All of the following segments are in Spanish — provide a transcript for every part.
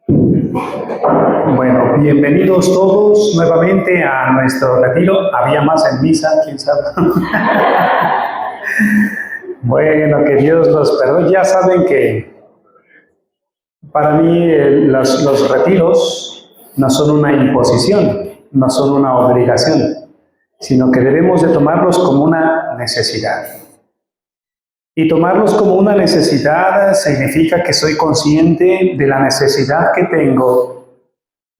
Bueno, bienvenidos todos nuevamente a nuestro retiro. Había más en misa, quién sabe. Bueno, que Dios los perdone. Ya saben que para mí los retiros no son una imposición, no son una obligación, sino que debemos de tomarlos como una necesidad. Y tomarlos como una necesidad significa que soy consciente de la necesidad que tengo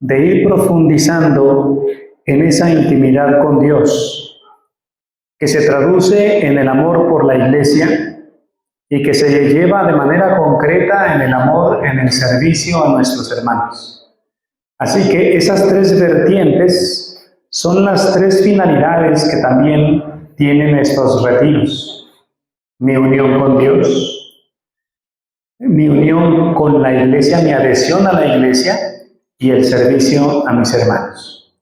de ir profundizando en esa intimidad con Dios, que se traduce en el amor por la Iglesia y que se lleva de manera concreta en el amor, en el servicio a nuestros hermanos. Así que esas tres vertientes son las tres finalidades que también tienen estos retiros. Mi unión con Dios, mi unión con la Iglesia, mi adhesión a la Iglesia y el servicio a mis hermanos.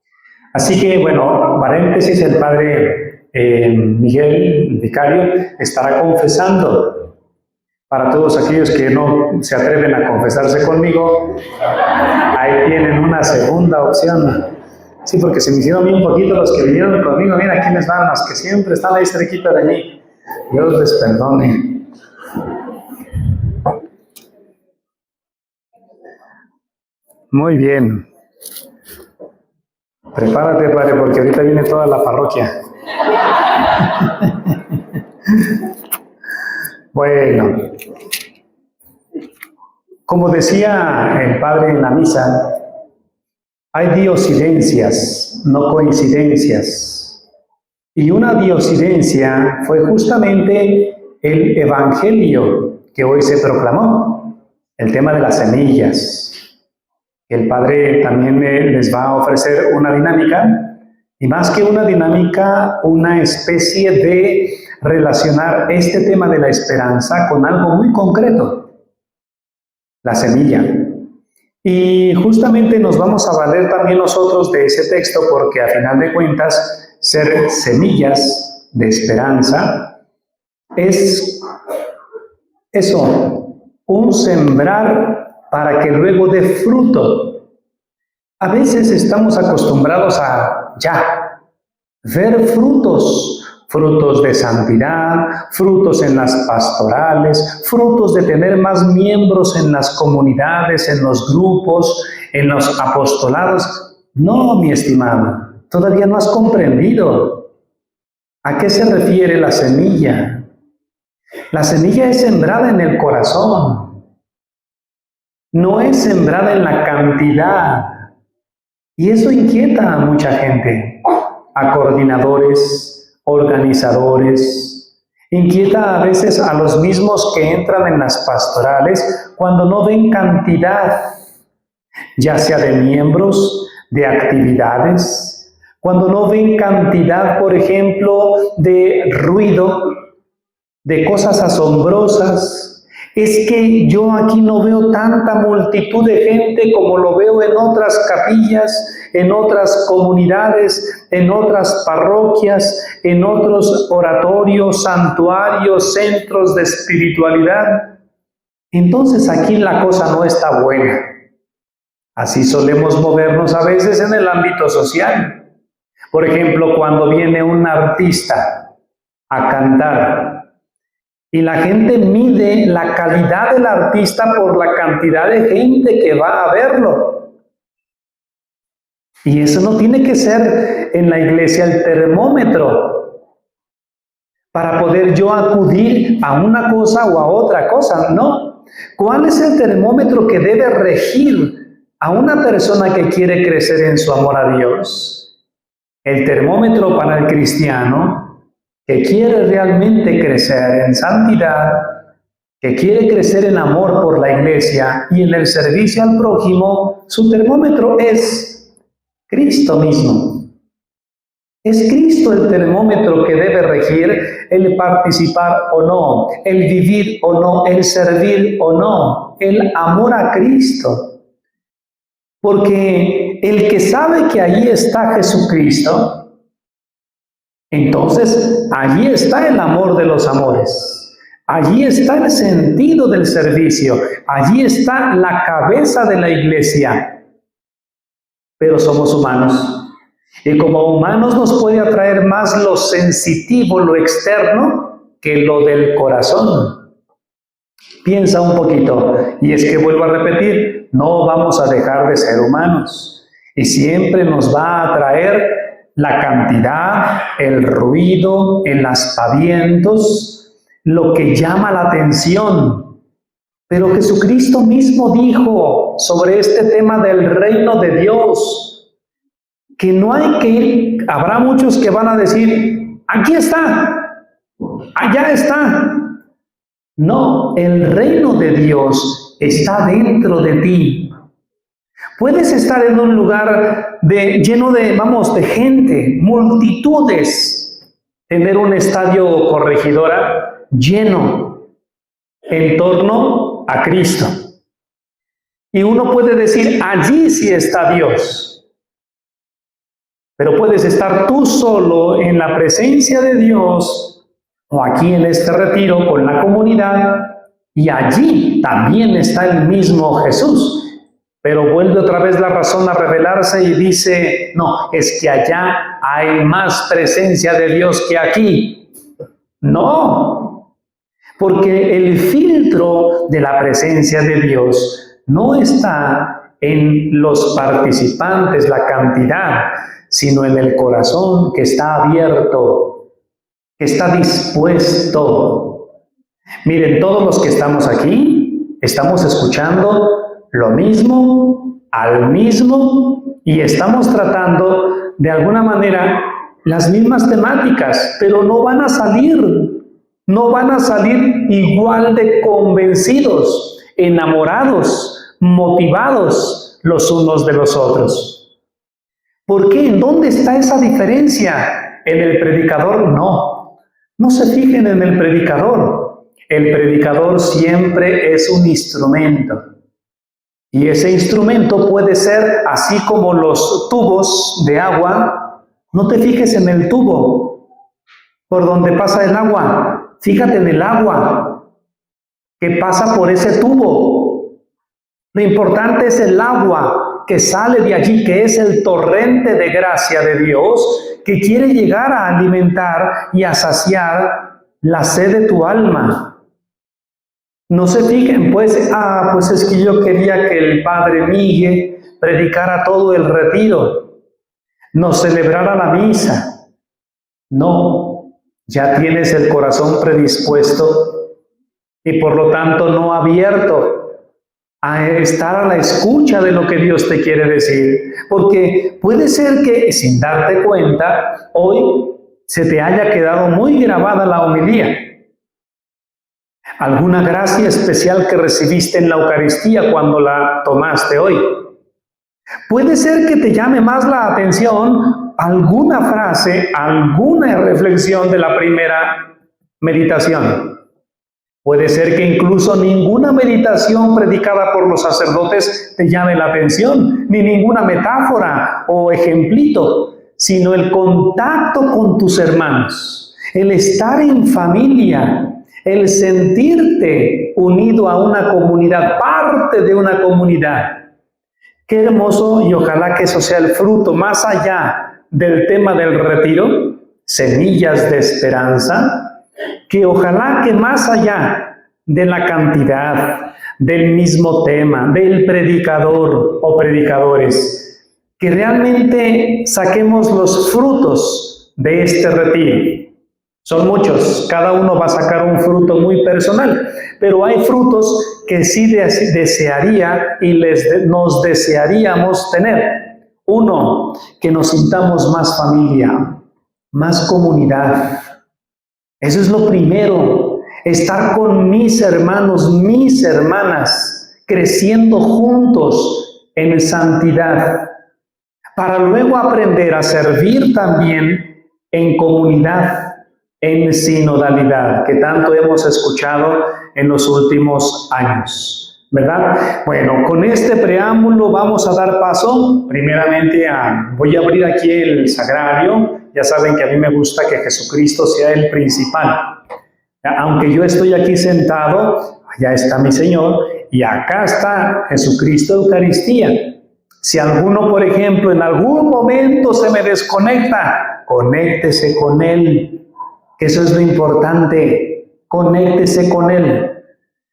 Así que, bueno, paréntesis, el padre Miguel, el vicario, estará confesando. Para todos aquellos que no se atreven a confesarse conmigo, ahí tienen una segunda opción. Sí, porque se me hicieron bien poquito los que vinieron conmigo. Mira quiénes van, los que siempre están ahí cerquita de mí. Dios les perdone. Muy bien. Prepárate, padre, porque ahorita viene toda la parroquia. Bueno, como decía el padre en la misa, hay diosidencias, no coincidencias. Y una diosidencia fue justamente el evangelio que hoy se proclamó, el tema de las semillas. El padre también les va a ofrecer una dinámica, y más que una dinámica, una especie de relacionar este tema de la esperanza con algo muy concreto, la semilla. Y justamente nos vamos a valer también nosotros de ese texto, porque a final de cuentas, ser semillas de esperanza es eso, un sembrar para que luego dé fruto. A veces estamos acostumbrados a ya ver frutos de santidad, frutos en las pastorales, frutos de tener más miembros en las comunidades, en los grupos, en los apostolados. No, mi estimado. Todavía no has comprendido a qué se refiere la semilla. La semilla es sembrada en el corazón, no es sembrada en la cantidad. Y eso inquieta a mucha gente, a coordinadores, organizadores, inquieta a veces a los mismos que entran en las pastorales cuando no ven cantidad, ya sea de miembros, de actividades, cuando no ven cantidad, por ejemplo, de ruido, de cosas asombrosas. Es que yo aquí no veo tanta multitud de gente como lo veo en otras capillas, en otras comunidades, en otras parroquias, en otros oratorios, santuarios, centros de espiritualidad. Entonces aquí la cosa no está buena. Así solemos movernos a veces en el ámbito social. Por ejemplo, cuando viene un artista a cantar y la gente mide la calidad del artista por la cantidad de gente que va a verlo. Y eso no tiene que ser en la iglesia el termómetro para poder yo acudir a una cosa o a otra cosa. No. ¿Cuál es el termómetro que debe regir a una persona que quiere crecer en su amor a Dios? El termómetro para el cristiano que quiere realmente crecer en santidad, que quiere crecer en amor por la Iglesia y en el servicio al prójimo, su termómetro es Cristo mismo. Es Cristo el termómetro que debe regir el participar o no, el vivir o no, el servir o no, el amor a Cristo. Porque el que sabe que allí está Jesucristo, entonces allí está el amor de los amores. Allí está el sentido del servicio. Allí está la cabeza de la iglesia. Pero somos humanos. Y como humanos nos puede atraer más lo sensitivo, lo externo, que lo del corazón. Piensa un poquito. Y es que vuelvo a repetir, no vamos a dejar de ser humanos. Y siempre nos va a atraer la cantidad, el ruido, el aspavientos, lo que llama la atención. Pero Jesucristo mismo dijo sobre este tema del reino de Dios, que no hay que ir, habrá muchos que van a decir, aquí está, allá está. No, el reino de Dios está dentro de ti. Puedes estar en un lugar lleno de gente, multitudes, tener un estadio Corregidora lleno en torno a Cristo. Y uno puede decir, allí sí está Dios. Pero puedes estar tú solo en la presencia de Dios, o aquí en este retiro con la comunidad, y allí también está el mismo Jesús. Pero vuelve otra vez la razón a revelarse y dice, no, es que allá hay más presencia de Dios que aquí. No, porque el filtro de la presencia de Dios no está en los participantes, la cantidad, sino en el corazón que está abierto, que está dispuesto. Miren, todos los que estamos aquí, estamos escuchando lo mismo, al mismo, y estamos tratando de alguna manera las mismas temáticas, pero no van a salir igual de convencidos, enamorados, motivados los unos de los otros. ¿Por qué? ¿En dónde está esa diferencia? ¿En el predicador? No. No se fijen en el predicador. El predicador siempre es un instrumento. Y ese instrumento puede ser así como los tubos de agua. No te fijes en el tubo por donde pasa el agua. Fíjate en el agua que pasa por ese tubo. Lo importante es el agua que sale de allí, que es el torrente de gracia de Dios, que quiere llegar a alimentar y a saciar la sed de tu alma. No se fijen, pues es que yo quería que el Padre Miguel predicara todo el retiro, nos celebrara la misa. No, ya tienes el corazón predispuesto y por lo tanto no abierto a estar a la escucha de lo que Dios te quiere decir. Porque puede ser que sin darte cuenta, hoy se te haya quedado muy grabada la homilía. Alguna gracia especial que recibiste en la Eucaristía cuando la tomaste hoy. Puede ser que te llame más la atención alguna frase, alguna reflexión de la primera meditación. Puede ser que incluso ninguna meditación predicada por los sacerdotes te llame la atención, ni ninguna metáfora o ejemplito, sino el contacto con tus hermanos, el estar en familia, el sentirte unido a una comunidad, parte de una comunidad. Qué hermoso, y ojalá que eso sea el fruto, más allá del tema del retiro, semillas de esperanza, que ojalá que más allá de la cantidad, del mismo tema, del predicador o predicadores, que realmente saquemos los frutos de este retiro. Son muchos, cada uno va a sacar un fruto muy personal, pero hay frutos que sí desearía y nos desearíamos tener. Uno, que nos sintamos más familia, más comunidad. Eso es lo primero, estar con mis hermanos, mis hermanas, creciendo juntos en santidad, para luego aprender a servir también en comunidad, en sinodalidad, que tanto hemos escuchado en los últimos años, ¿verdad? Bueno, con este preámbulo vamos a dar paso primeramente voy a abrir aquí el sagrario. Ya saben que a mí me gusta que Jesucristo sea el principal. Aunque yo estoy aquí sentado, allá está mi Señor y acá está Jesucristo Eucaristía. Si alguno, por ejemplo, en algún momento se me desconecta, conéctese con Él, que eso es lo importante, conéctese con Él.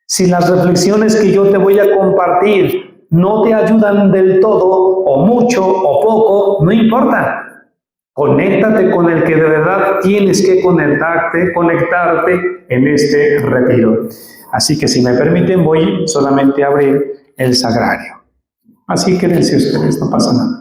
Si las reflexiones que yo te voy a compartir no te ayudan del todo, o mucho, o poco, no importa. Conéctate con el que de verdad tienes que conectarte en este retiro. Así que si me permiten, voy solamente a abrir el sagrario. Así quédense ustedes, no pasa nada.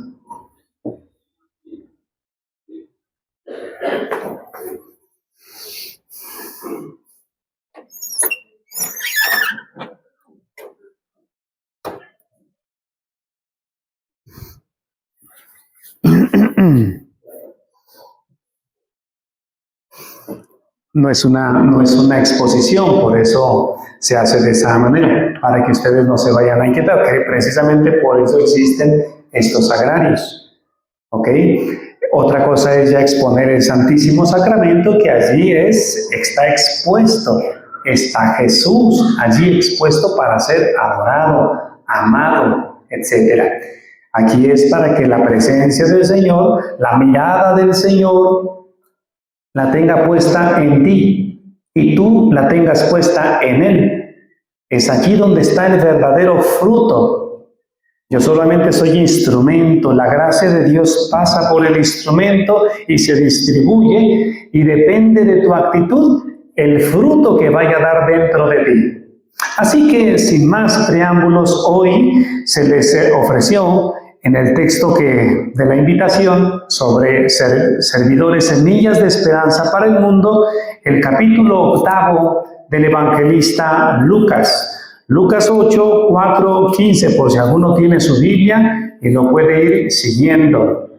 No es una exposición, por eso se hace de esa manera, para que ustedes no se vayan a inquietar, que precisamente por eso existen estos sagrarios. ¿Ok? Otra cosa es ya exponer el Santísimo Sacramento, que allí está expuesto, está Jesús allí expuesto para ser adorado, amado, etc. Aquí es para que la presencia del Señor, la mirada del Señor, la tenga puesta en ti y tú la tengas puesta en Él. Es aquí donde está el verdadero fruto. Yo solamente soy instrumento, la gracia de Dios pasa por el instrumento y se distribuye y depende de tu actitud el fruto que vaya a dar dentro de ti. Así que sin más preámbulos, hoy se les ofreció en el texto de la invitación sobre servidores, semillas de esperanza para el mundo, el capítulo 8 del evangelista Lucas. Lucas 8, 4, 15, por si alguno tiene su Biblia y lo puede ir siguiendo.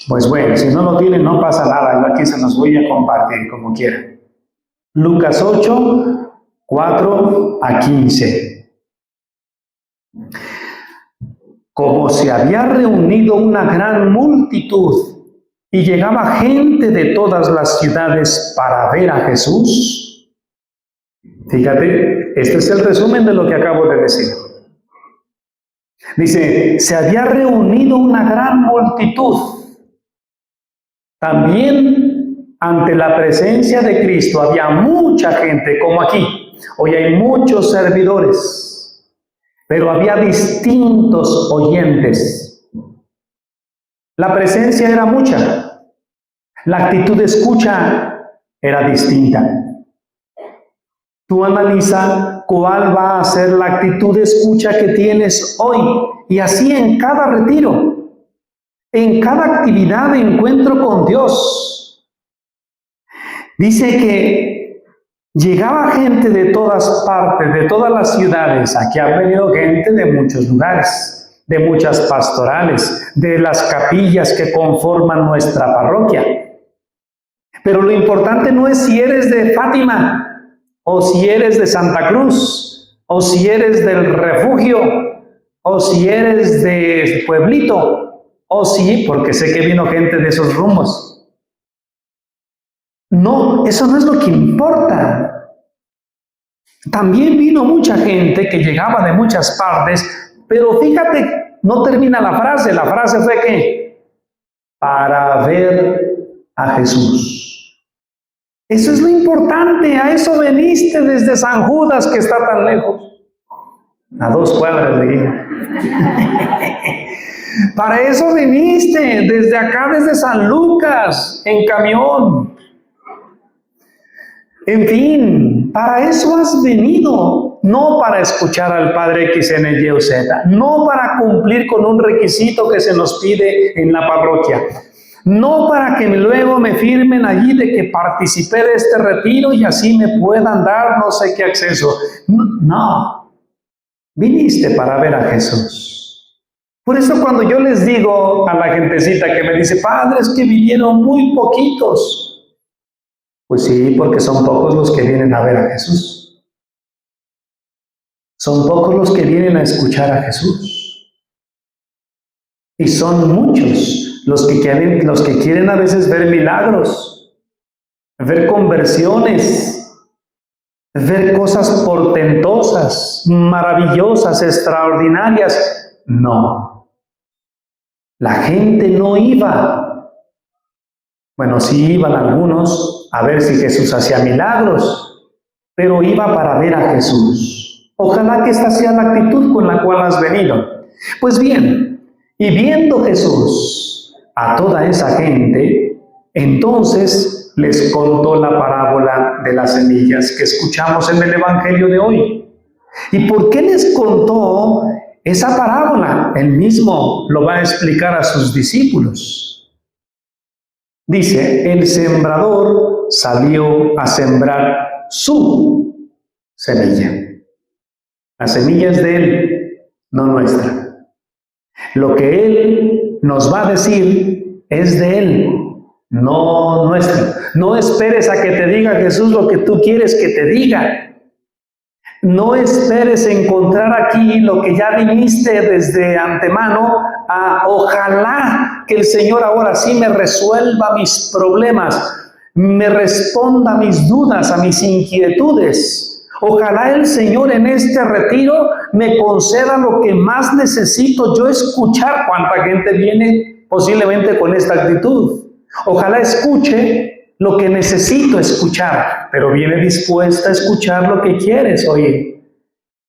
Pues bueno, si no lo tiene, no pasa nada, yo aquí se los voy a compartir como quiera. Lucas 8, 4 a 15. Como se había reunido una gran multitud y llegaba gente de todas las ciudades para ver a Jesús. Fíjate, este es el resumen de lo que acabo de decir. Dice, se había reunido una gran multitud. También ante la presencia de Cristo había mucha gente, como aquí. Hoy hay muchos servidores, pero había distintos oyentes. La presencia era mucha, la actitud de escucha era distinta. Tú analiza cuál va a ser la actitud de escucha que tienes hoy, y así en cada retiro, en cada actividad de encuentro con Dios. Dice que llegaba gente de todas partes, de todas las ciudades. Aquí ha venido gente de muchos lugares, de muchas pastorales, de las capillas que conforman nuestra parroquia. Pero lo importante no es si eres de Fátima, o si eres de Santa Cruz, o si eres del Refugio, o si eres de Pueblito, o si, porque sé que vino gente de esos rumbos. No, eso no es lo que importa. También vino mucha gente que llegaba de muchas partes, pero fíjate, no termina la frase fue que para ver a Jesús. Eso es lo importante, a eso veniste desde San Judas, que está tan lejos, a 2 cuadras de aquí. Para eso viniste, desde acá, desde San Lucas, en camión. En fin, para eso has venido, no para escuchar al Padre X, N, Y o Z, no para cumplir con un requisito que se nos pide en la parroquia, no para que luego me firmen allí de que participé de este retiro y así me puedan dar no sé qué acceso. No, viniste para ver a Jesús. Por eso cuando yo les digo a la gentecita que me dice, padre, es que vinieron muy poquitos. Pues sí, porque son pocos los que vienen a ver a Jesús. Son pocos los que vienen a escuchar a Jesús. Y son muchos los que quieren a veces ver milagros, ver conversiones, ver cosas portentosas, maravillosas, extraordinarias. No. La gente no iba. Bueno, sí iban algunos a ver si Jesús hacía milagros, pero iba para ver a Jesús. Ojalá que esta sea la actitud con la cual has venido. Pues bien, y viendo Jesús a toda esa gente, entonces les contó la parábola de las semillas que escuchamos en el Evangelio de hoy. ¿Y por qué les contó esa parábola? Él mismo lo va a explicar a sus discípulos. Dice, el sembrador salió a sembrar su semilla. La semilla es de él, no nuestra. Lo que él nos va a decir es de él, no nuestro. No esperes a que te diga Jesús lo que tú quieres que te diga. No esperes encontrar aquí lo que ya viniste desde antemano a ojalá que el Señor ahora sí me resuelva mis problemas, me responda a mis dudas, a mis inquietudes. Ojalá el Señor en este retiro me conceda lo que más necesito yo escuchar. ¿Cuánta gente viene posiblemente con esta actitud? Ojalá escuche lo que necesito escuchar, pero viene dispuesta a escuchar lo que quieres oír.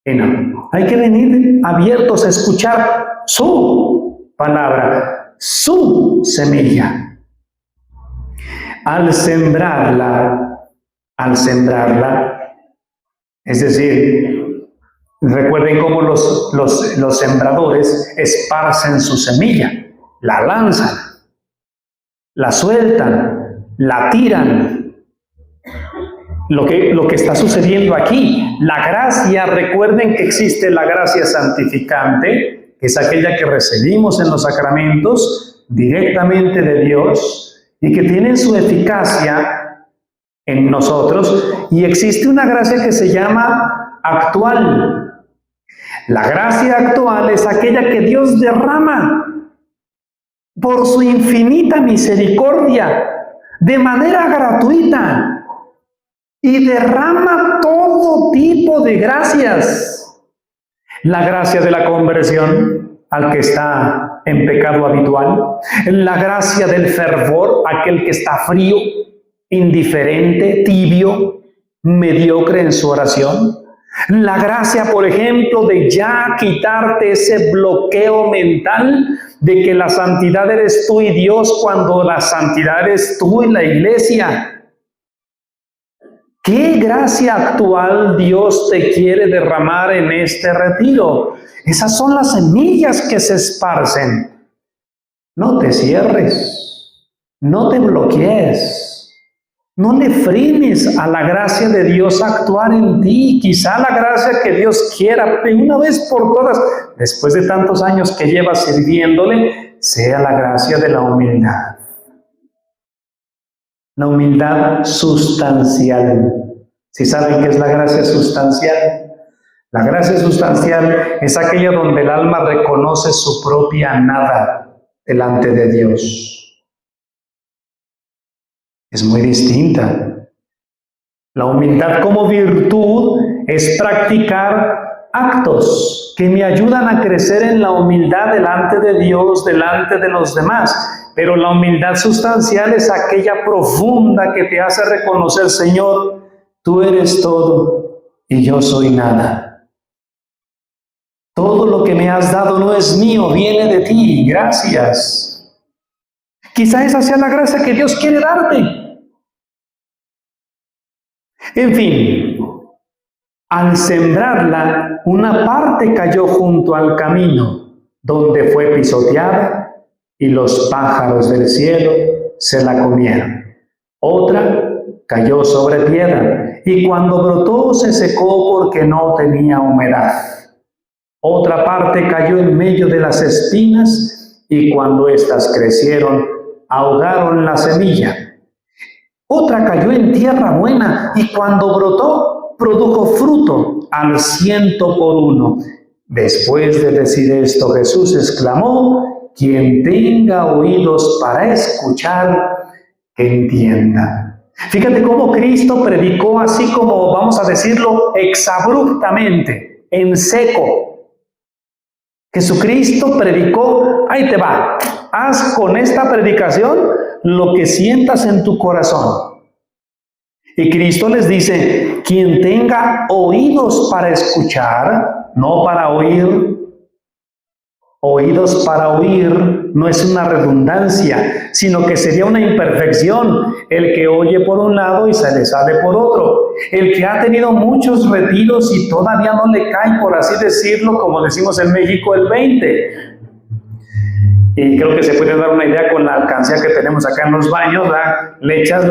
Y no, hay que venir abiertos a escuchar su palabra, su semilla. Al sembrarla, es decir, recuerden cómo los sembradores esparcen su semilla, la lanzan, la sueltan, la tiran. Lo que está sucediendo aquí, la gracia, recuerden que existe la gracia santificante, que es aquella que recibimos en los sacramentos directamente de Dios y que tiene su eficacia en nosotros, y existe una gracia que se llama actual. La gracia actual es aquella que Dios derrama por su infinita misericordia, de manera gratuita, y derrama todo tipo de gracias. La gracia de la conversión al que está en pecado habitual, la gracia del fervor, aquel que está frío, indiferente, tibio, mediocre en su oración. La gracia, por ejemplo, de ya quitarte ese bloqueo mental de que la santidad eres tú y Dios, cuando la santidad eres tú y la iglesia. ¿Qué gracia actual Dios te quiere derramar en este retiro? Esas son las semillas que se esparcen. No te cierres, no te bloquees. No le frenes a la gracia de Dios actuar en ti. Quizá la gracia que Dios quiera de una vez por todas, después de tantos años que llevas sirviéndole, sea la gracia de la humildad. La humildad sustancial. ¿Sí saben qué es la gracia sustancial? La gracia sustancial es aquella donde el alma reconoce su propia nada delante de Dios. Es muy distinta. La humildad como virtud es practicar actos que me ayudan a crecer en la humildad delante de Dios, delante de los demás. Pero la humildad sustancial es aquella profunda que te hace reconocer, Señor, tú eres todo y yo soy nada. Todo lo que me has dado no es mío, viene de ti. Gracias. Quizá esa sea la gracia que Dios quiere darte. En fin, al sembrarla, una parte cayó junto al camino, donde fue pisoteada, y los pájaros del cielo se la comieron. Otra cayó sobre piedra, y cuando brotó se secó porque no tenía humedad. Otra parte cayó en medio de las espinas, y cuando éstas crecieron, ahogaron la semilla. Otra cayó en tierra buena, y cuando brotó, produjo fruto al 100 por 1. Después de decir esto, Jesús exclamó: quien tenga oídos para escuchar, que entienda. Fíjate cómo Cristo predicó así como, vamos a decirlo, exabruptamente, en seco. Jesucristo predicó, ahí te va, haz con esta predicación lo que sientas en tu corazón. Y Cristo les dice, quien tenga oídos para escuchar, no para oír. Oídos para oír no es una redundancia, sino que sería una imperfección. El que oye por un lado y se le sale por otro. El que ha tenido muchos retiros y todavía no le cae, por así decirlo, como decimos en México, el 20. Y creo que se puede dar una idea con la alcancía que tenemos acá en los baños, ¿verdad? Le echas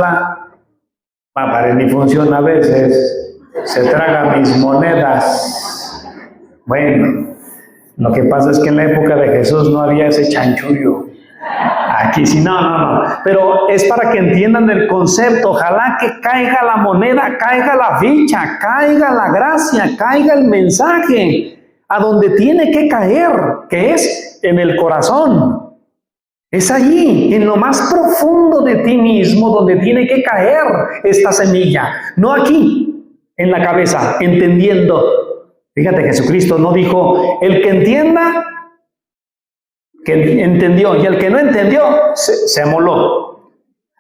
para ni funciona a veces, se traga mis monedas. Bueno. Lo que pasa es que en la época de Jesús no había ese chanchullo. Aquí sí, no. Pero es para que entiendan el concepto. Ojalá que caiga la moneda, caiga la ficha, caiga la gracia, caiga el mensaje a donde tiene que caer, que es en el corazón. Es allí, en lo más profundo de ti mismo, donde tiene que caer esta semilla. No aquí, en la cabeza, entendiendo. Fíjate, Jesucristo no dijo, el que entienda, que entendió, y el que no entendió, se amoló.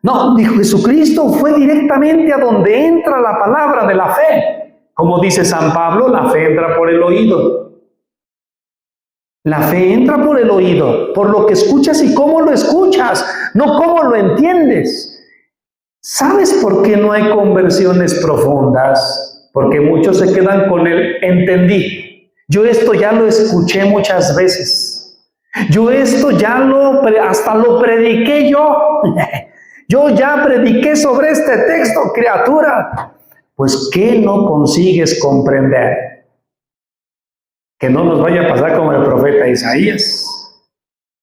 No, dijo Jesucristo, fue directamente a donde entra la palabra de la fe. Como dice San Pablo, la fe entra por el oído. La fe entra por el oído, por lo que escuchas y cómo lo escuchas, no cómo lo entiendes. ¿Sabes por qué no hay conversiones profundas? Porque muchos se quedan con el entendí. Yo esto ya lo escuché muchas veces. Yo esto ya hasta lo prediqué yo. Yo ya prediqué sobre este texto, criatura. Pues, ¿qué no consigues comprender? Que no nos vaya a pasar como el profeta Isaías.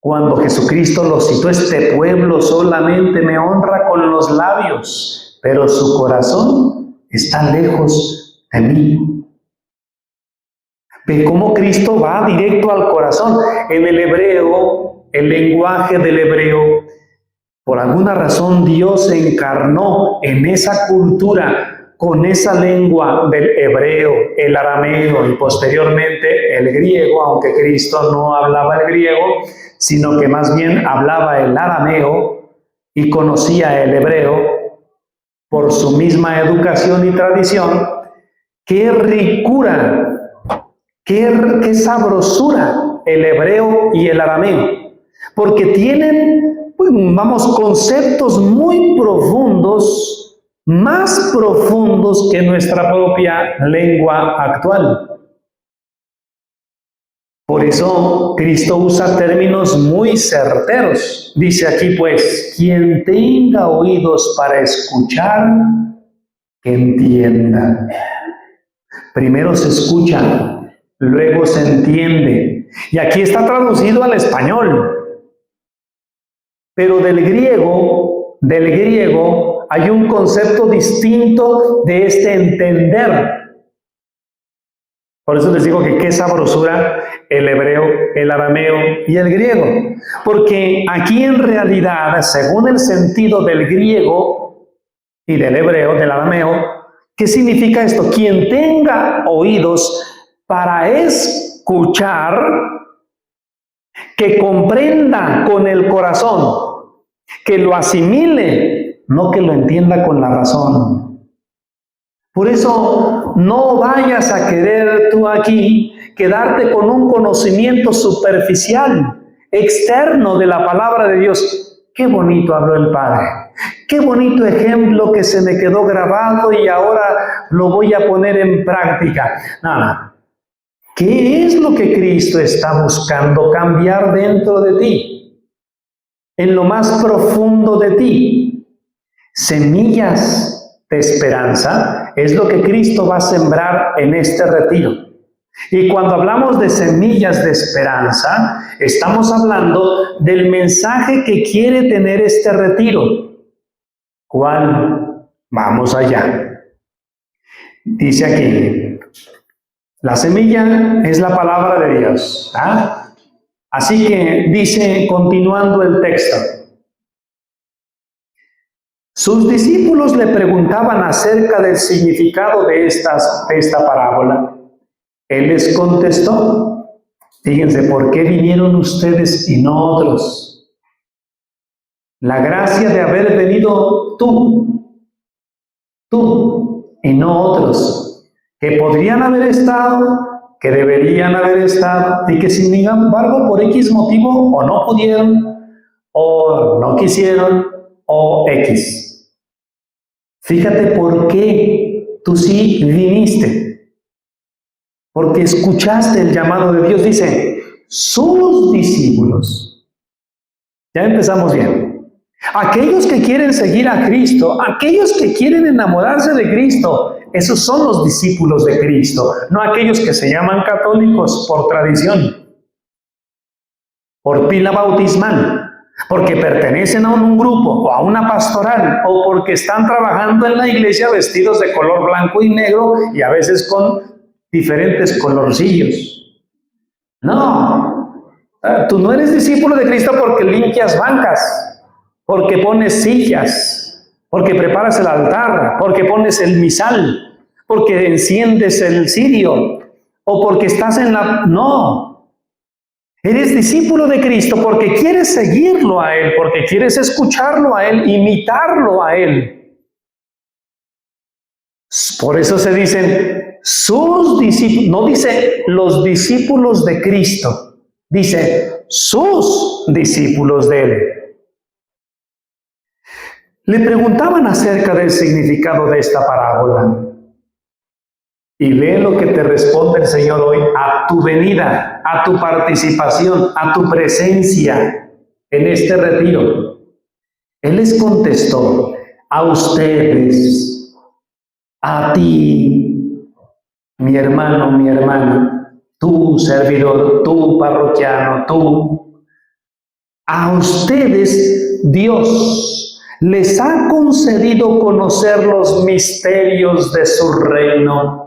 Cuando Jesucristo lo citó, este pueblo solamente me honra con los labios, pero su corazón está lejos de mí. Ve cómo Cristo va directo al corazón. En el hebreo, el lenguaje del hebreo, por alguna razón Dios se encarnó en esa cultura con esa lengua del hebreo, el arameo y posteriormente el griego, aunque Cristo no hablaba el griego, sino que más bien hablaba el arameo y conocía el hebreo por su misma educación y tradición. ¡Qué ricura! ¡Qué sabrosura el hebreo y el arameo! Porque tienen, conceptos muy profundos, más profundos que nuestra propia lengua actual. Por eso Cristo usa términos muy certeros. Dice aquí pues, quien tenga oídos para escuchar, que entienda. Primero se escucha, luego se entiende. Y aquí está traducido al español. Pero del griego hay un concepto distinto de este entender. Por eso les digo que qué sabrosura el hebreo, el arameo y el griego. Porque aquí en realidad, según el sentido del griego y del hebreo, del arameo, ¿qué significa esto? Quien tenga oídos para escuchar, que comprenda con el corazón, que lo asimile, no que lo entienda con la razón. Por eso no vayas a querer tú aquí quedarte con un conocimiento superficial, externo de la palabra de Dios. Qué bonito habló el Padre. Qué bonito ejemplo que se me quedó grabado y ahora lo voy a poner en práctica. Nada. ¿Qué es lo que Cristo está buscando cambiar dentro de ti? En lo más profundo de ti. Semillas de esperanza es lo que Cristo va a sembrar en este retiro. Y cuando hablamos de semillas de esperanza, estamos hablando del mensaje que quiere tener este retiro. ¿Cuál? Vamos allá. Dice aquí, la semilla es la palabra de Dios. Así que dice, continuando el texto, Sus discípulos le preguntaban acerca del significado de esta parábola. Él les contestó, fíjense, ¿por qué vinieron ustedes y no otros? La gracia de haber venido tú y no otros, que podrían haber estado, que deberían haber estado, y que sin embargo por X motivo o no pudieron, o no quisieron, o X. Fíjate por qué tú sí viniste. Porque escuchaste el llamado de Dios. Dice, sus discípulos. Ya empezamos bien. Aquellos que quieren seguir a Cristo, aquellos que quieren enamorarse de Cristo, esos son los discípulos de Cristo, no aquellos que se llaman católicos por tradición, por pila bautismal, porque pertenecen a un grupo o a una pastoral, o porque están trabajando en la iglesia vestidos de color blanco y negro y a veces con diferentes colorcillos. No, tú no eres discípulo de Cristo porque limpias bancas, porque pones sillas, porque preparas el altar, porque pones el misal, porque enciendes el cirio, o porque estás en la... No. Eres discípulo de Cristo porque quieres seguirlo a Él, porque quieres escucharlo a Él, imitarlo a Él. Por eso se dicen sus discípulos, no dice los discípulos de Cristo, dice sus discípulos de Él. Le preguntaban acerca del significado de esta parábola. Y ve lo que te responde el Señor hoy a tu venida, a tu participación, a tu presencia en este retiro. Él les contestó, a ustedes, a ti, mi hermano, mi hermana, tu servidor, tu parroquiano, tú. A ustedes Dios les ha concedido conocer los misterios de su reino.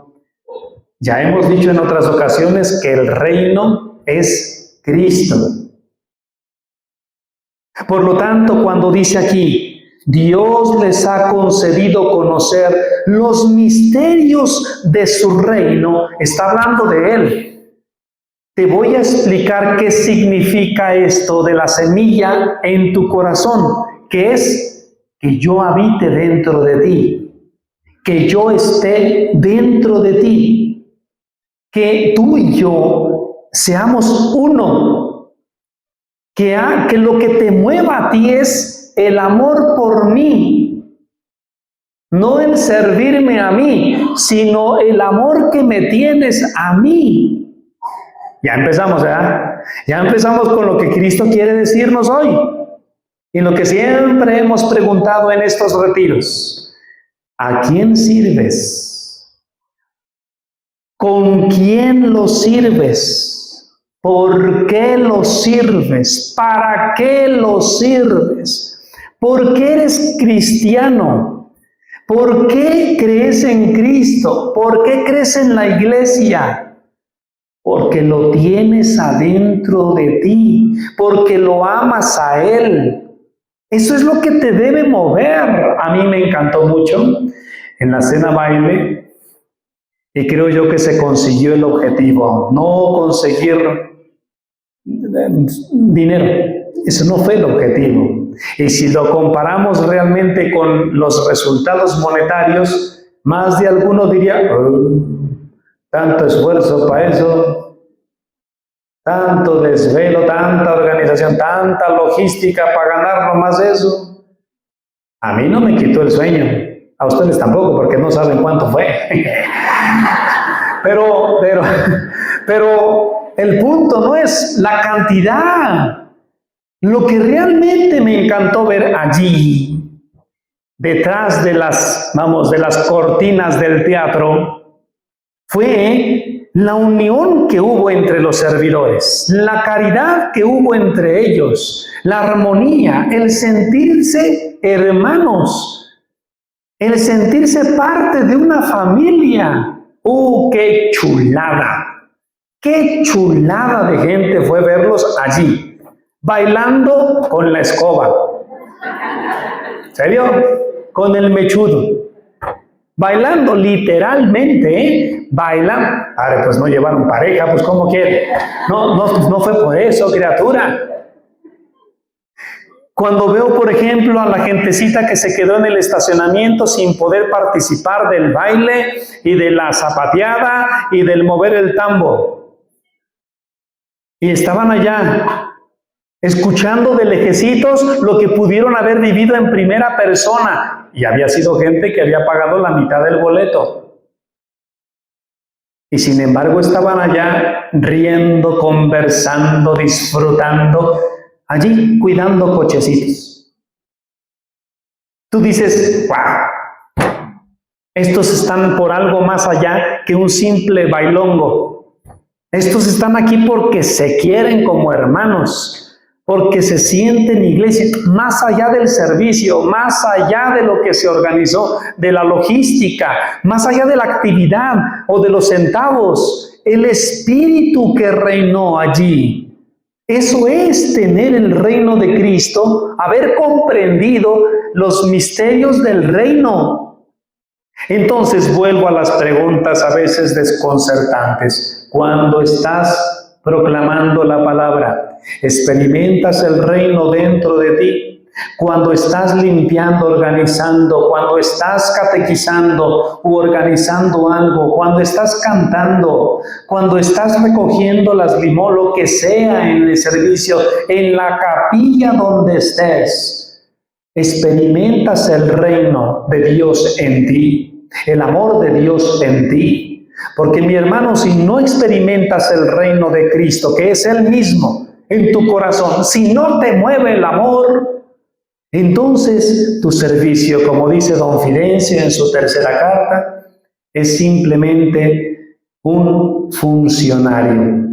Ya hemos dicho en otras ocasiones que el reino es Cristo. Por lo tanto, cuando dice aquí, Dios les ha concedido conocer los misterios de su reino, está hablando de Él. Te voy a explicar qué significa esto de la semilla en tu corazón, que es que yo habite dentro de ti, que yo esté dentro de ti. Que tú y yo seamos uno, que lo que te mueva a ti es el amor por mí, no el servirme a mí, sino el amor que me tienes a mí. Ya empezamos, ¿verdad? Ya empezamos con lo que Cristo quiere decirnos hoy y lo que siempre hemos preguntado en estos retiros. ¿A quién sirves? ¿Con quién lo sirves? ¿Por qué lo sirves? ¿Para qué lo sirves? ¿Por qué eres cristiano? ¿Por qué crees en Cristo? ¿Por qué crees en la iglesia? Porque lo tienes adentro de ti, porque lo amas a Él. Eso es lo que te debe mover. A mí me encantó mucho en la cena baile. Y creo yo que se consiguió el objetivo, no conseguir dinero. Eso no fue el objetivo. Y si lo comparamos realmente con los resultados monetarios, más de alguno diría, tanto esfuerzo para eso, tanto desvelo, tanta organización, tanta logística para ganar nomás eso. A mí no me quitó el sueño. A ustedes tampoco, porque no saben cuánto fue. Pero el punto no es la cantidad. Lo que realmente me encantó ver allí, detrás de las cortinas del teatro, fue la unión que hubo entre los servidores, la caridad que hubo entre ellos, la armonía, el sentirse hermanos, el sentirse parte de una familia. ¡Qué chulada! ¡Qué chulada de gente fue verlos allí, bailando con la escoba! ¿En serio? con el mechudo. Bailando, literalmente, bailan. Ahora, pues no llevaron pareja, pues ¿cómo quiere? No fue por eso, criatura. Cuando veo, por ejemplo, a la gentecita que se quedó en el estacionamiento sin poder participar del baile y de la zapateada y del mover el tambo. Y estaban allá escuchando de lejecitos lo que pudieron haber vivido en primera persona. Y había sido gente que había pagado la mitad del boleto. Y sin embargo estaban allá riendo, conversando, disfrutando, allí cuidando cochecitos. Tú dices, wow, estos están por algo más allá que un simple bailongo. Estos están aquí porque se quieren como hermanos, porque se sienten iglesia, más allá del servicio, más allá de lo que se organizó, de la logística, más allá de la actividad o de los centavos, el espíritu que reinó allí. Eso es tener el reino de Cristo, haber comprendido los misterios del reino. Entonces vuelvo a las preguntas a veces desconcertantes. Cuando estás proclamando la palabra, experimentas el reino dentro de ti. Cuando estás limpiando, organizando, cuando estás catequizando u organizando algo, cuando estás cantando, cuando estás recogiendo las limosnas, lo que sea en el servicio, en la capilla donde estés, experimentas el reino de Dios en ti, el amor de Dios en ti. Porque mi hermano, si no experimentas el reino de Cristo, que es Él mismo en tu corazón, si no te mueve el amor, entonces tu servicio, como dice don Fidencio en su tercera carta, es simplemente un funcionario.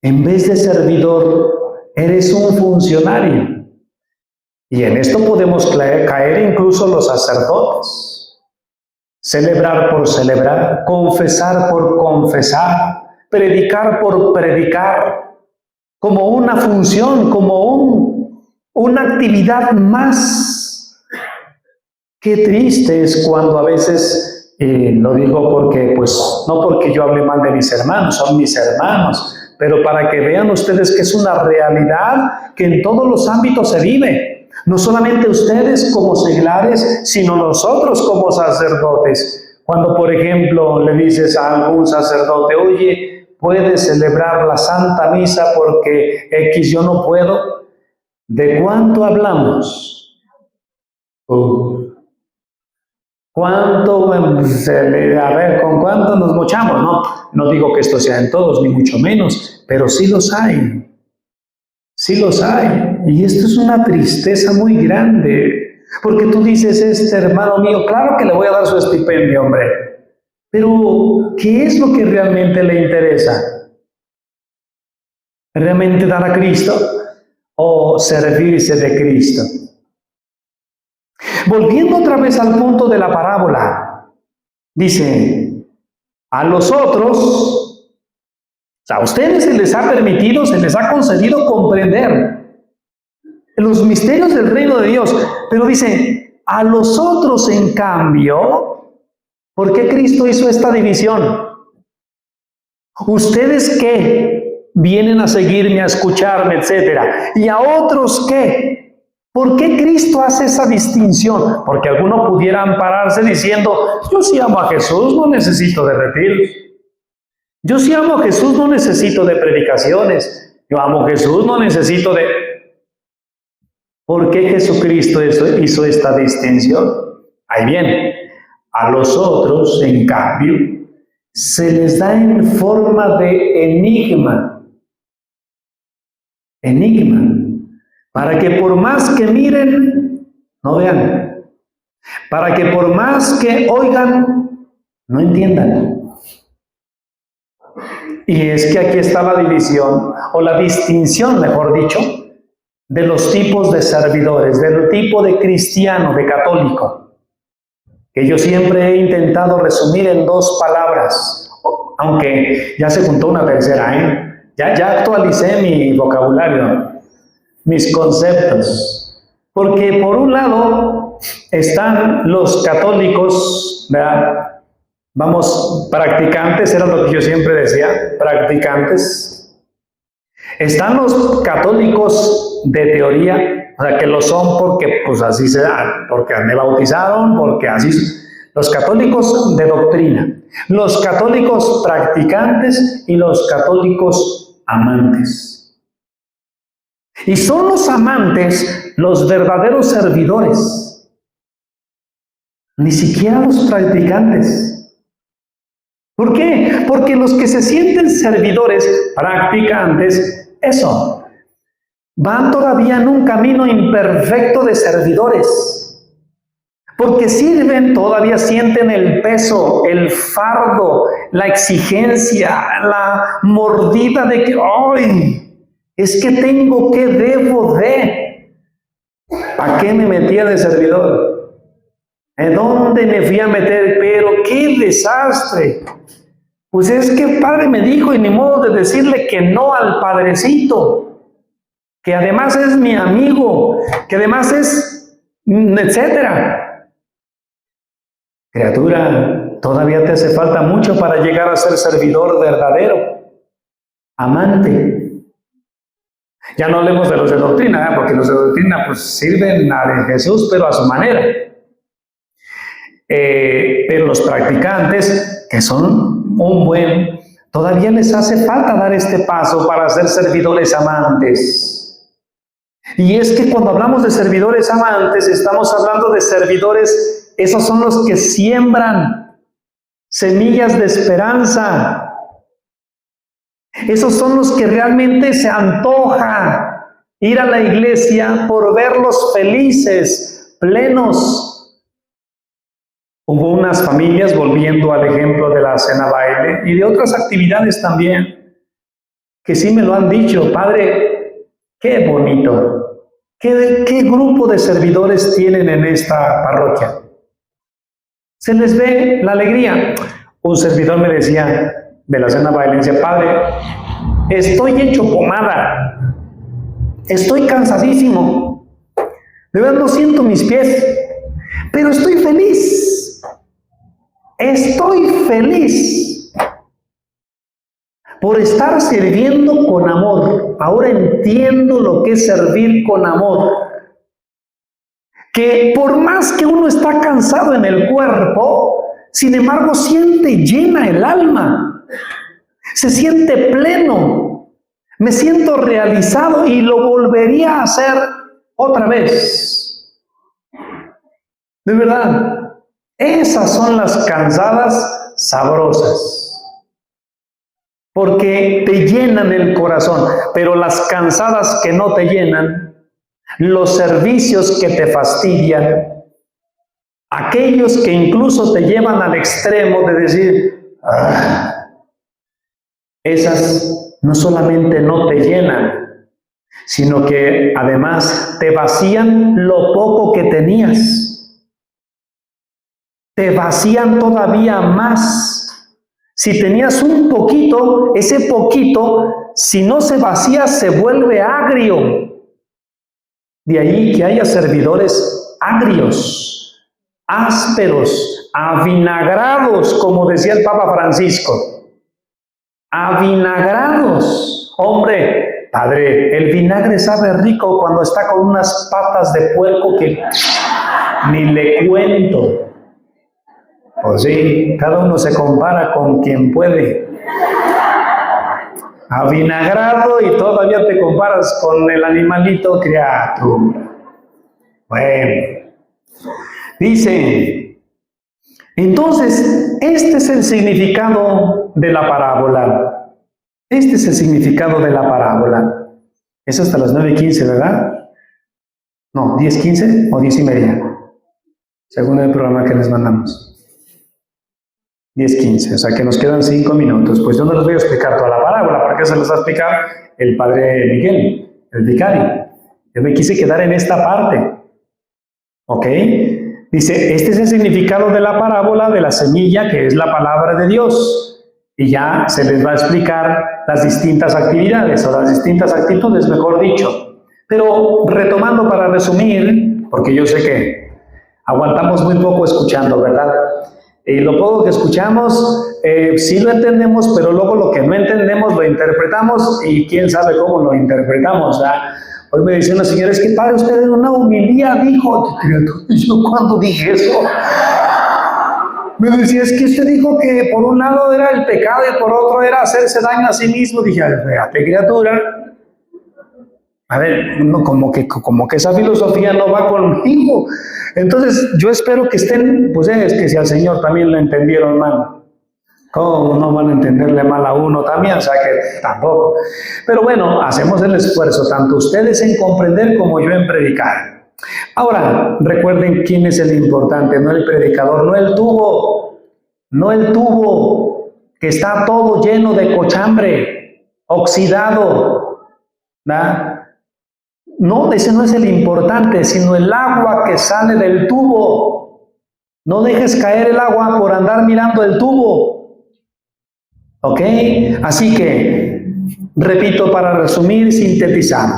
En vez de servidor, eres un funcionario. Y en esto podemos caer incluso los sacerdotes. Celebrar por celebrar, confesar por confesar, predicar por predicar, como una función, como una actividad más. Qué triste es cuando a veces, lo digo porque, pues, no porque yo hable mal de mis hermanos, son mis hermanos, pero para que vean ustedes que es una realidad que en todos los ámbitos se vive. No solamente ustedes como seglares, sino nosotros como sacerdotes. Cuando, por ejemplo, le dices a algún sacerdote, oye, ¿puedes celebrar la Santa Misa porque X yo no puedo? ¿De cuánto hablamos? ¿Cuánto? A ver, ¿con cuánto nos mochamos? No digo que esto sea en todos, ni mucho menos, pero sí los hay. Sí los hay. Y esto es una tristeza muy grande. Porque tú dices, hermano mío, claro que le voy a dar su estipendio, hombre. Pero, ¿qué es lo que realmente le interesa? ¿Realmente dar a Cristo o servirse de Cristo? Volviendo otra vez al punto de la parábola, dice, a los otros, a ustedes se les ha permitido, se les ha concedido comprender los misterios del reino de Dios, pero dice, a los otros en cambio, ¿por qué Cristo hizo esta división? ¿Ustedes qué? Vienen a seguirme, a escucharme, etcétera. ¿Y a otros qué? ¿Por qué Cristo hace esa distinción? Porque algunos pudieran pararse diciendo, yo sí amo a Jesús, no necesito de retiros. Yo sí amo a Jesús, no necesito de predicaciones. Yo amo a Jesús, no necesito de... ¿Por qué Jesucristo hizo esta distinción? Ahí viene. A los otros, en cambio, se les da en forma de enigma. Enigma. Para que por más que miren, no vean. Para que por más que oigan, no entiendan. Y es que aquí está la división, o la distinción, mejor dicho, de los tipos de servidores, del tipo de cristiano, de católico, que yo siempre he intentado resumir en 2 palabras, aunque ya se juntó una tercera, ya actualicé mi vocabulario, mis conceptos, Porque por un lado están los católicos, ¿verdad? Vamos, practicantes, era lo que yo siempre decía, practicantes. Están los católicos de teoría, o sea, que lo son porque pues así se da, porque me bautizaron, porque así. Los católicos de doctrina, los católicos practicantes y los católicos amantes. Y son los amantes los verdaderos servidores, ni siquiera los practicantes. ¿Por qué? Porque los que se sienten servidores, practicantes, eso, van todavía en un camino imperfecto de servidores. Porque sirven, todavía sienten el peso, el fardo, la exigencia, la mordida de que, ¡ay! Es que tengo que, debo de. ¿A qué me metía de servidor? ¿En dónde me fui a meter? Pero ¡qué desastre! Pues es que el padre me dijo, y ni modo de decirle que no al padrecito, que además es mi amigo, que además es, etcétera. Criatura, todavía te hace falta mucho para llegar a ser servidor verdadero, amante. Ya no hablemos de los de doctrina, porque los de doctrina pues sirven a Jesús, pero a su manera. Pero los practicantes, que son un buen, todavía les hace falta dar este paso para ser servidores amantes. Y es que cuando hablamos de servidores amantes, estamos hablando de servidores. Esos son los que siembran semillas de esperanza. Esos son los que realmente se antoja ir a la iglesia por verlos felices, plenos. Hubo unas familias, volviendo al ejemplo de la cena baile y de otras actividades también, que sí me lo han dicho, padre, qué bonito, qué grupo de servidores tienen en esta parroquia. Se les ve la alegría. Un servidor me decía de la cena bailencia, padre, estoy hecho pomada, estoy cansadísimo, de verdad no siento mis pies, pero estoy feliz por estar sirviendo con amor. Ahora entiendo lo que es servir con amor. Que por más que uno está cansado en el cuerpo, sin embargo siente llena el alma, se siente pleno, me siento realizado y lo volvería a hacer otra vez. De verdad, esas son las cansadas sabrosas, porque te llenan el corazón, pero las cansadas que no te llenan, los servicios que te fastidian, aquellos que incluso te llevan al extremo de decir, esas no solamente no te llenan, sino que además te vacían lo poco que tenías. Te vacían todavía más. Si tenías un poquito, ese poquito, si no se vacía, se vuelve agrio. De ahí que haya servidores agrios, ásperos, avinagrados, como decía el Papa Francisco. Avinagrados. Hombre, padre, el vinagre sabe rico cuando está con unas patas de puerco que ni le cuento. Pues sí, cada uno se compara con quien puede. Avinagrado y todavía te comparas con el animalito, criatura. Bueno, dice, entonces, este es el significado de la parábola. Este es el significado de la parábola. Es hasta las 9:15, ¿verdad? No, 10:15 o 10:30, según el programa que les mandamos. 10:15, o sea que nos quedan 5 minutos. Pues yo no les voy a explicar toda la parábola, porque se les va a explicar el padre Miguel, el vicario. Yo me quise quedar en esta parte. ¿Ok? Dice, este es el significado de la parábola de la semilla, que es la palabra de Dios. Y ya se les va a explicar las distintas actividades, o las distintas actitudes, mejor dicho, Pero retomando para resumir, porque yo sé que aguantamos muy poco escuchando, ¿verdad? Y lo poco que escuchamos, sí lo entendemos, pero luego lo que no entendemos lo interpretamos y quién sabe cómo lo interpretamos, ¿verdad? Hoy me decía una señora, es que padre, usted en una homilía dijo, yo cuando dije eso, me decía, es que usted dijo que por un lado era el pecado y por otro era hacerse daño a sí mismo. Dije, fíjate criatura, a ver, no, como que esa filosofía no va conmigo. Entonces, yo espero que estén, pues es que si al Señor también lo entendieron mal, ¿cómo no van a entenderle mal a uno también? O sea que tampoco. Pero bueno, hacemos el esfuerzo, tanto ustedes en comprender como yo en predicar. Ahora, recuerden quién es el importante, no el predicador, no el tubo, que está todo lleno de cochambre, oxidado, ¿verdad? No, ese no es el importante, sino el agua que sale del tubo. No dejes caer el agua por andar mirando el tubo. ¿Ok? Así que, repito para resumir, sintetizar.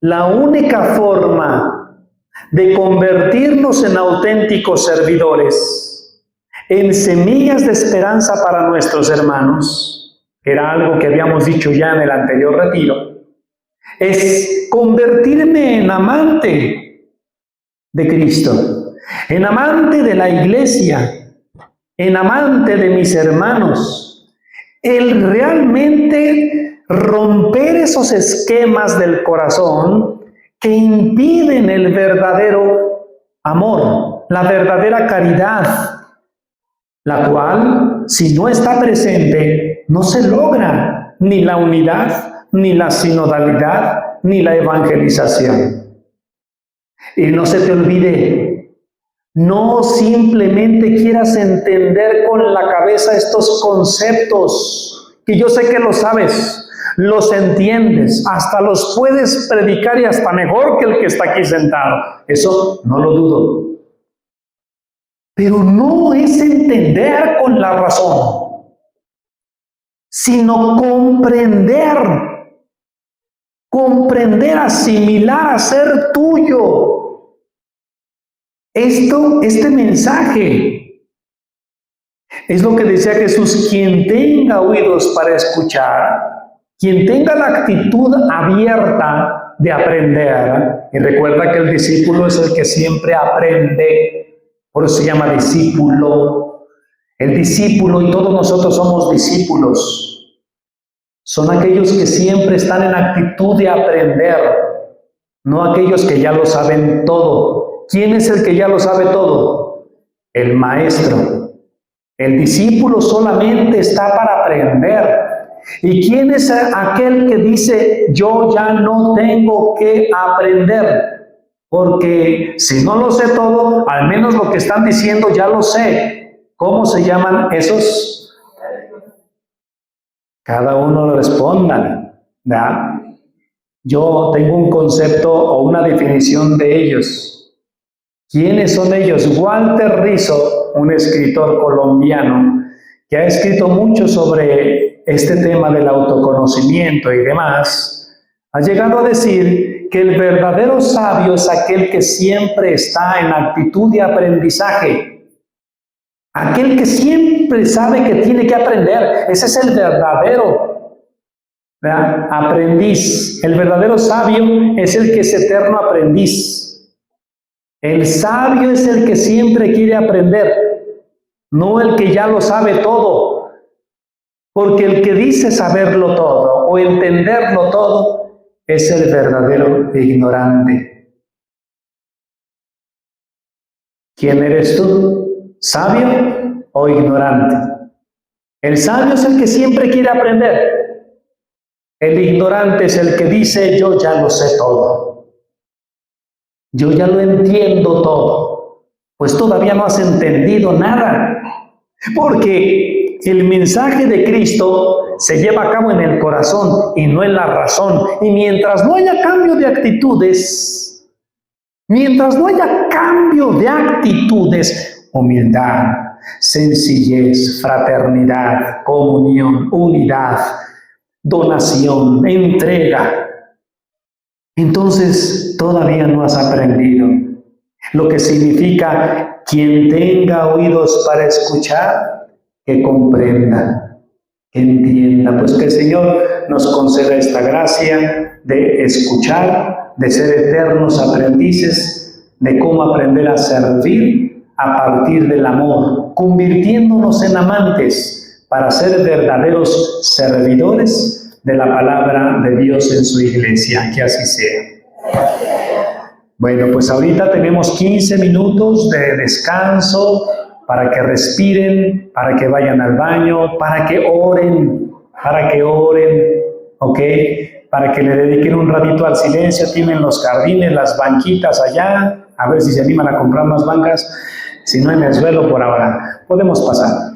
La única forma de convertirnos en auténticos servidores, en semillas de esperanza para nuestros hermanos, que era algo que habíamos dicho ya en el anterior retiro, es convertirme en amante de Cristo, en amante de la iglesia, en amante de mis hermanos, el realmente romper esos esquemas del corazón que impiden el verdadero amor, la verdadera caridad, la cual, si no está presente, no se logra ni la unidad, ni la sinodalidad, ni la evangelización. Y no se te olvide, no simplemente quieras entender con la cabeza estos conceptos, que yo sé que lo sabes, los entiendes, hasta los puedes predicar y hasta mejor que el que está aquí sentado. Eso no lo dudo. Pero no es entender con la razón, sino comprender, asimilar, hacer tuyo este mensaje. Es lo que decía Jesús: quien tenga oídos para escuchar, quien tenga la actitud abierta de aprender, y recuerda que el discípulo es el que siempre aprende, por eso se llama discípulo. El discípulo, y todos nosotros somos discípulos, son aquellos que siempre están en actitud de aprender, no aquellos que ya lo saben todo. ¿Quién es el que ya lo sabe todo? El maestro. El discípulo solamente está para aprender. ¿Y quién es aquel que dice, yo ya no tengo que aprender? Porque si no lo sé todo, al menos lo que están diciendo ya lo sé. ¿Cómo se llaman esos? Cada uno responda, ¿verdad? Yo tengo un concepto o una definición de ellos. ¿Quiénes son ellos? Walter Rizzo, un escritor colombiano que ha escrito mucho sobre este tema del autoconocimiento y demás, ha llegado a decir que el verdadero sabio es aquel que siempre está en actitud de aprendizaje. Aquel que siempre sabe que tiene que aprender. Ese es el verdadero, ¿verdad?, aprendiz. El verdadero sabio es el que es eterno aprendiz. El sabio es el que siempre quiere aprender, no el que ya lo sabe todo. Porque el que dice saberlo todo o entenderlo todo es el verdadero ignorante. ¿Quién eres tú? ¿Sabio o ignorante? El sabio es el que siempre quiere aprender. El ignorante es el que dice, yo ya lo sé todo. Yo ya lo entiendo todo. Pues todavía no has entendido nada. Porque el mensaje de Cristo se lleva a cabo en el corazón y no en la razón. Y mientras no haya cambio de actitudes, humildad, sencillez, fraternidad, comunión, unidad, donación, entrega, entonces todavía no has aprendido lo que significa quien tenga oídos para escuchar, que comprenda, que entienda. Pues que el Señor nos conceda esta gracia de escuchar, de ser eternos aprendices, de cómo aprender a servir a partir del amor, convirtiéndonos en amantes para ser verdaderos servidores de la palabra de Dios en su iglesia. Que así sea. Bueno, pues ahorita tenemos 15 minutos de descanso para que respiren, para que vayan al baño, para que oren, ¿ok? Para que le dediquen un ratito al silencio. Tienen los jardines, las banquitas allá, a ver si se animan a comprar más bancas. Si no, en el suelo por ahora. Podemos pasar.